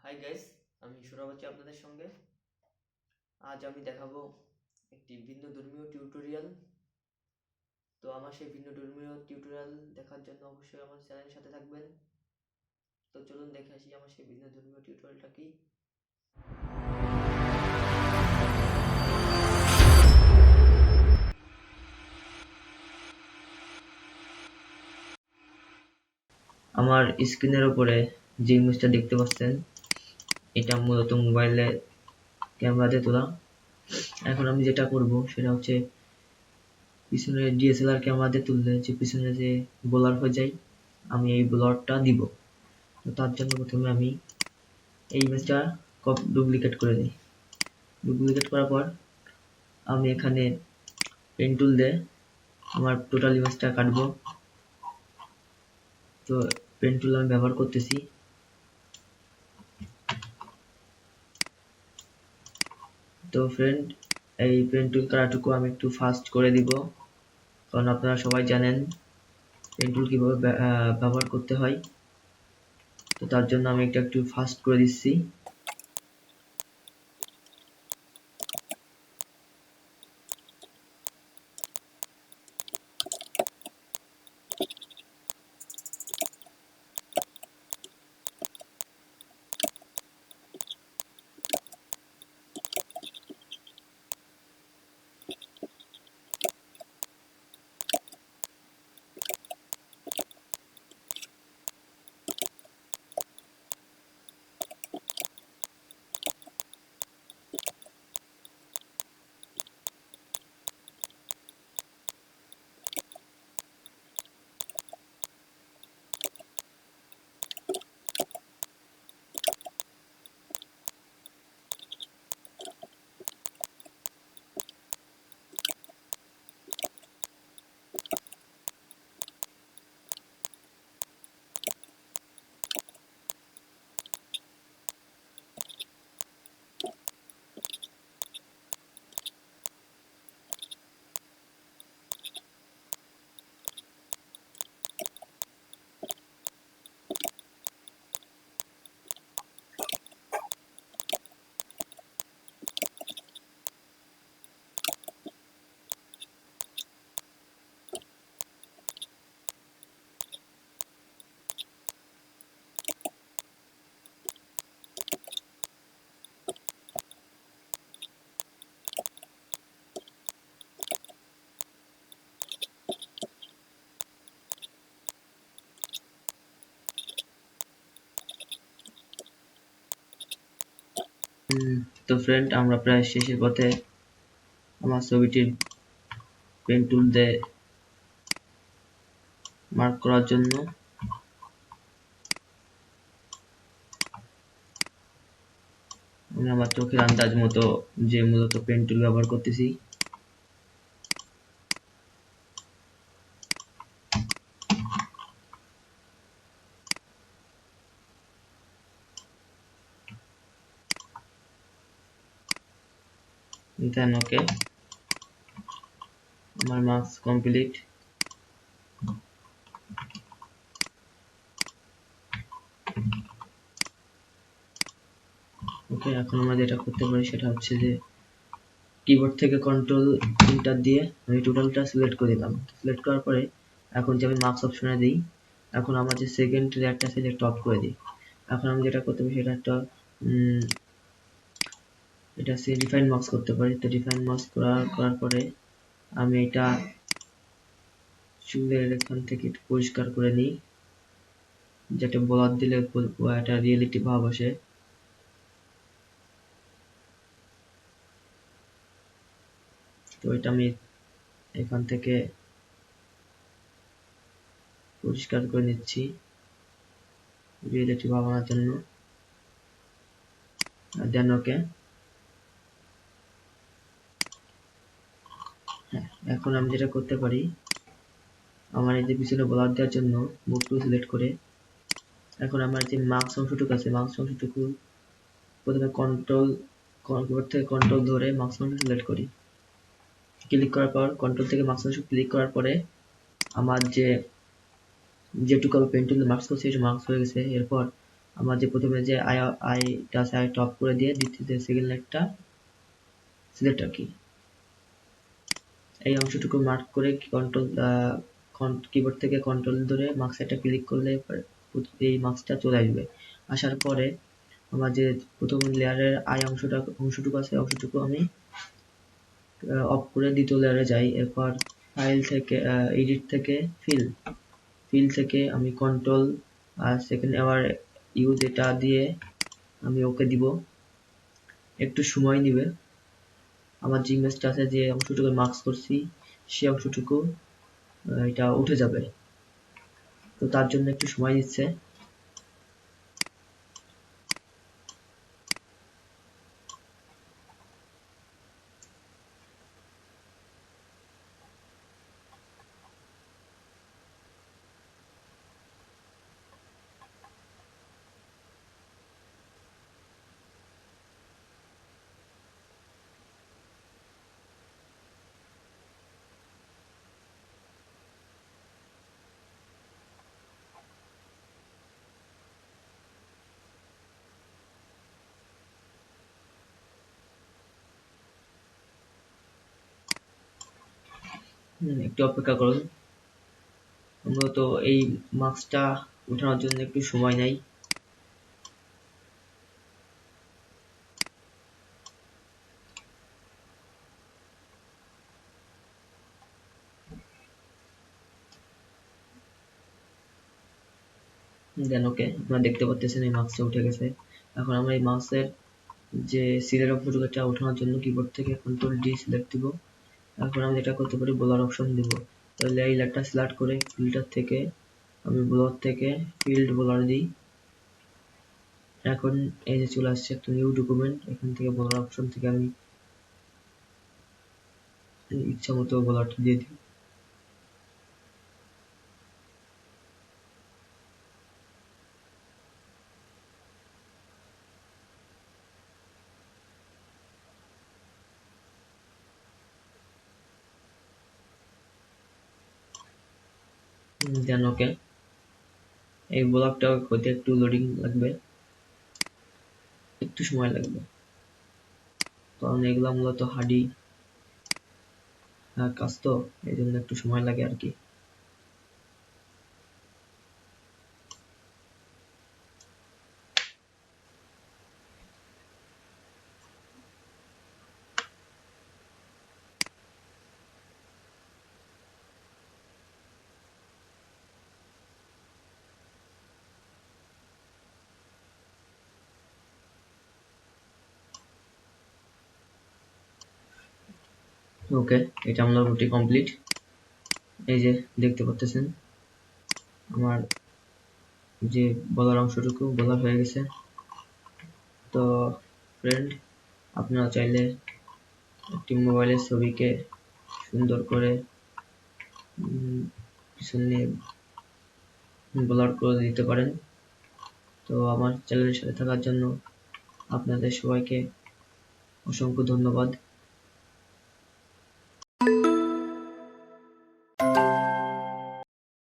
Hi guys, আমি সৌরভ আছি আপনাদের সঙ্গে। আজ আমি দেখাবো একটি ভিন্ন ধর্মীয় টিউটোরিয়াল। তো আমার সেই ভিন্ন ধর্মীয় টিউটোরিয়াল দেখার জন্য অবশ্যই আমার চ্যানেলের সাথে থাকবেন। তো চলুন দেখে আসি আমার সেই ভিন্ন ধর্মীয় টিউটোরিয়ালটা কি। আমার স্ক্রিনের উপরে যে ইমেজটা দেখতে পাচ্ছেন, এটা মূলত মোবাইলে ক্যামেরাতে তোলা। এখন আমি যেটা করব সেটা হচ্ছে পিছনে ডিএসএলআর ক্যামেরাতে তুললে যে পিছনে যে ব্লার হয়ে যায়, আমি এই ব্লারটা দিব। তো তার জন্য প্রথমে আমি এই ইমেজটা ডুপ্লিকেট করে দিই। ডুপ্লিকেট করার পর আমি এখানে পেন টুল দিয়ে আমার টোটাল ইমেজটা কাটবো। তো পেন টুল আমি ব্যবহার করতেছি। তো ফ্রেন্ড, এই পেন টুল কাটাটুকু আমি একটু ফাস্ট করে দিব, কারণ আপনারা সবাই জানেন পেন টুল কিভাবে ব্যবহার করতে হয়। তো তার জন্য আমি এটা একটু ফাস্ট করে দিচ্ছি। তো ফ্রেন্ড, আমরা প্রায় শেষের পথে। আমার ছবিটির পেন টুল দিয়ে মার্ক করার জন্য আমি আমার চোখের আন্দাজ মতো যে মূলত পেন টুল ব্যবহার করতেছি। দেন ওকে, আমার মার্কস কমপ্লিট। ওকে, এখন আমরা যেটা করতে পারি সেটা হচ্ছে যে কিবোর্ড থেকে কন্ট্রোল এন্টার দিয়ে আমি টোটালটা সিলেক্ট করে দিলাম। সিলেক্ট করার পরে এখন যে আমি মার্কস অপশনে দিই, এখন আমার যে সেকেন্ড লেয়ারটা সিলেক্ট অফ করে দিই। এখন আমি যেটা করতে পারি সেটা একটা এটা সে ডিফাইন মার্কস করতে পারি। তো ডিফাইন মার্কস করার পরে আমি এটা চুলের এখান থেকে একটু পরিষ্কার করে নিই, যাতে ব্লার দিলে একটা রিয়েলিটি ভাব আসে। তো এটা আমি এখান থেকে পরিষ্কার করে নিচ্ছি রিয়েলিটি ভাব আনার জন্য। দেন ওকে। হ্যাঁ, এখন আমি যেটা করতে পারি, আমার এই যে পিছনে ব্লার দেওয়ার জন্য মুভ টুল সিলেক্ট করে এখন আমার যে মার্কস অংশটুকু আছে, মার্কস অংশটুকু প্রথমে কিবোর্ড থেকে কন্ট্রোল ধরে মার্কস অংশ সিলেক্ট করি। ক্লিক করার পর কন্ট্রোল থেকে মার্কস অংশ ক্লিক করার পরে আমার যেটুকু আমি পেন টুলে মার্কস করছি সেটা মার্কস হয়ে গেছে। এরপর আমার যে প্রথমে যে আইটা আছে আই টপ করে দিয়ে দ্বিতীয় সেকেন্ড লাইনটা সিলেক্টর কি, এই অংশটুকু মার্ক করে কন্ট্রোল কিবোর্ড থেকে কন্ট্রোল ধরে মার্কস একটা ক্লিক করলে এই মার্কসটা চলে আসবে। আসার পরে আমার যে প্রথম লেয়ারের অংশটুকু আছে অংশটুকু আমি অফ করে দ্বিতীয় লেয়ারে যাই। এরপর ফাইল থেকে এডিট থেকে ফিল থেকে আমি কন্ট্রোল আর সেকেন্ড আবার ইউজ এটা দিয়ে আমি ওকে দিব। একটু সময় নিবে, আমার যে ইমেজটা আছে যে অংশটুকু মার্কস করছি সেই অংশটুকু এটা উঠে যাবে, তো তার জন্য একটু সময় নিচ্ছে। একটু অপেক্ষা করুন, মূলত এই মার্কসটা উঠানোর জন্য একটু সময় নেই। দেন ওকে, আপনারা দেখতে পাচ্ছেন এই মার্কসটা উঠে গেছে। এখন আমরা এই মার্কসের যে সিলের অংশটুকু এটা ওঠানোর জন্য কিবোর্ড থেকে কন্ট্রোল ডি সিলেক্ট দিব। এখন আমি যেটা করতে পারি ব্লার অপশন দিব, তাহলে এই লেয়ারটা সিলেক্ট করে ফিল্টার থেকে আমি ব্লার থেকে ফিল্ড ব্লার দিই। এখন এই যে চলে আসছে একটা নিউ ডকুমেন্ট, এখান থেকে ব্লার অপশন থেকে আমি ইচ্ছা মতো ব্লারটা দিয়ে দিই। দেন ওকে, এই ব্লকটা হতে একটু লোডিং লাগবে, একটু সময় লাগবে, কারণ এগুলা মূলত হার্ডি কাজ, তো এই জন্য একটু সময় লাগে আর কি। ওকে, এটা আমরা রুটি কমপ্লিট। এই যে দেখতে পাচ্ছেন আমার যে বলার অংশটুকু বলা হয়ে গেছে। তো ফ্রেন্ড, আপনারা চাইলে একটি মোবাইলের ছবিকে সুন্দর করে পিছনে ব্লার করে দিতে পারেন। তো আমার চ্যানেলের সাথে থাকার জন্য আপনাদের সবাইকে অসংখ্য ধন্যবাদ।